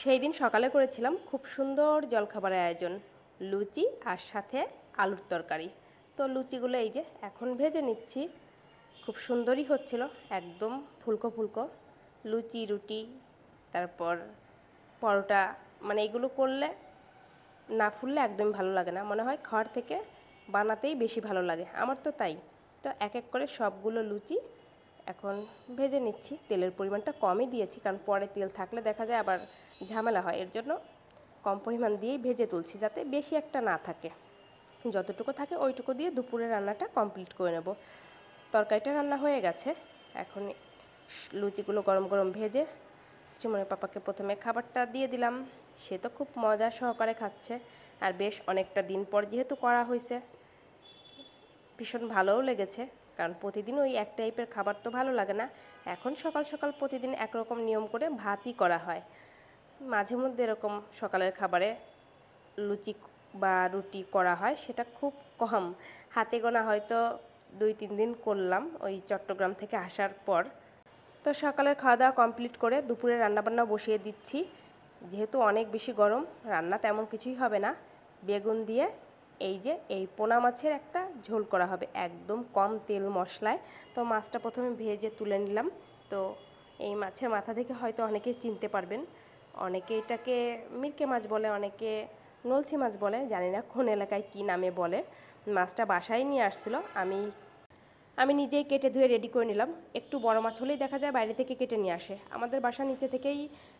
সেই দিন সকালে করেছিলাম খুব সুন্দর জলখাবারের আয়োজন, লুচি আর সাথে আলুর তরকারি। তো লুচিগুলো এই যে এখন ভেজে নিচ্ছি। খুব সুন্দরই হচ্ছিল, একদম ফুলকো ফুলকো লুচি রুটি, তারপর পরোটা, মানে এগুলো করলে না ফুললে একদমই ভালো লাগে না, মনে হয় খাওয়ার থেকে বানাতেই বেশি ভালো লাগে, আমার তো তাই। তো এক এক করে সবগুলো লুচি এখন ভেজে নিচ্ছি। তেলের পরিমাণটা কমই দিয়েছি, কারণ পরে তেল থাকলে দেখা যায় আবার ঝামেলা হয়, এর জন্য কম পরিমাণ দিয়েই ভেজে তুলছি যাতে বেশি একটা না থাকে। যতটুকু থাকে ওইটুকু দিয়ে দুপুরের রান্নাটা কমপ্লিট করে নেব। তরকারিটা রান্না হয়ে গেছে, এখন লুচিগুলো গরম গরম ভেজে স্টিমারের পাপাকে প্রথমে খাবারটা দিয়ে দিলাম। সে তো খুব মজা সহকারে খাচ্ছে, আর বেশ অনেকটা দিন পর যেহেতু করা হয়েছে ভীষণ ভালোও লেগেছে, কারণ প্রতিদিন ওই এক টাইপের খাবার তো ভালো লাগে না। এখন সকাল সকাল প্রতিদিন একরকম নিয়ম করে ভাতই করা হয়, মাঝে মধ্যে এরকম সকালের খাবারে লুচি বা রুটি করা হয়, সেটা খুব কম, হাতে গোনা হয়তো 2-3 দিন করলাম ওই চট্টগ্রাম থেকে আসার পর। তো সকালের খাওয়া দাওয়া কমপ্লিট করে দুপুরে রান্নাবান্না বসিয়ে দিচ্ছি। যেহেতু অনেক বেশি গরম, রান্না তেমন কিছুই হবে না, বেগুন দিয়ে এই যে এই পোনা মাছের একটা ঝোল করা হবে একদম কম তেল মশলায়। তো মাছটা প্রথমে ভেজে তুলে নিলাম। তো এই মাছের মাথা থেকে হয়তো অনেকেই চিনতে পারবেন, অনেকে এটাকে মিরকে মাছ বলে, অনেকে নলছি মাছ বলে, জানি না কোন এলাকায় কী নামে বলে। মাছটা বাসায় নিয়ে আসছিল, আমি নিজেই কেটে ধুয়ে রেডি করে নিলাম। একটু বড় মাছ হলেই দেখা যায় বাইরে থেকে কেটে নিয়ে আসে, আমাদের বাসা নিচে থেকেই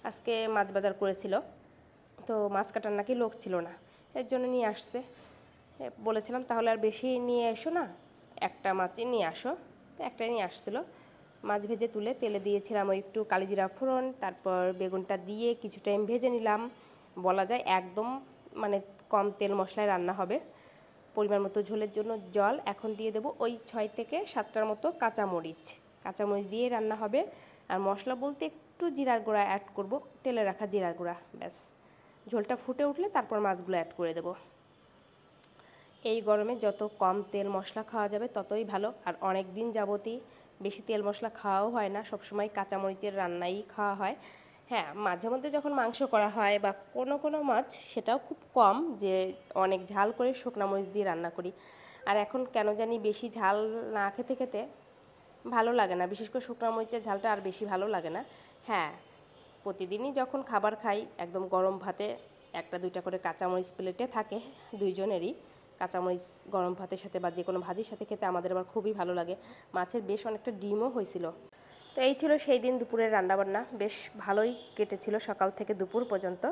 আজকে মাছ বাজার করেছিল। তো মাছ কাটার নাকি লোক ছিল না, এর জন্য নিয়ে আসছে। বলেছিলাম তাহলে আর বেশি নিয়ে এসো না, একটা মাছই নিয়ে আসো, তো একটাই নিয়ে আসছিল। মাছ ভেজে তুলে তেলে দিয়েছিলাম ওই একটু কালিজিরা ফোড়ন, তারপর বেগুনটা দিয়ে কিছু টাইম ভেজে নিলাম। বলা যায় একদম মানে কম তেল মশলায় রান্না হবে। পরিমাণ মতো ঝোলের জন্য জল এখন দিয়ে দেবো ওই 6 থেকে 7টার মতো কাঁচামরিচ, কাঁচামরিচ দিয়ে রান্না হবে। আর মশলা বলতে একটু জিরার গুঁড়া অ্যাড করব, তেলে রাখা জিরার গুঁড়া, ব্যাস। ঝোলটা ফুটে উঠলে তারপর মাছগুলো অ্যাড করে দেবো। এই গরমে যত কম তেল মশলা খাওয়া যাবে ততই ভালো, আর অনেক দিন যাবতই বেশি তেল মশলা খাওয়াও হয় না, সবসময় কাঁচামরিচের রান্নাই খাওয়া হয়। হ্যাঁ, মাঝে মধ্যে যখন মাংস করা হয় বা কোনো কোনো মাছ, সেটাও খুব কম যে অনেক ঝাল করে শুকনো মরিচ দিয়ে রান্না করি। আর এখন কেন জানি বেশি ঝাল না খেতে খেতে ভালো লাগে না, বিশেষ করে শুকনো মরিচের ঝালটা আর বেশি ভালো লাগে না। হ্যাঁ, প্রতিদিনই যখন খাবার খাই একদম গরম ভাতে 1-2টা করে কাঁচামরিচ প্লেটে থাকে দুইজনেরই। কাঁচামরিচ গরম ভাতের সাথে বা যে কোনো ভাজির সাথে খেতে আমাদের আবার খুবই ভালো লাগে। মাছের বেশ অনেকটা ডিমও হয়েছিল। তো এই ছিল সেই দিন দুপুরের রান্নাবান্না, বেশ ভালোই কেটেছিল সকাল থেকে দুপুর পর্যন্ত।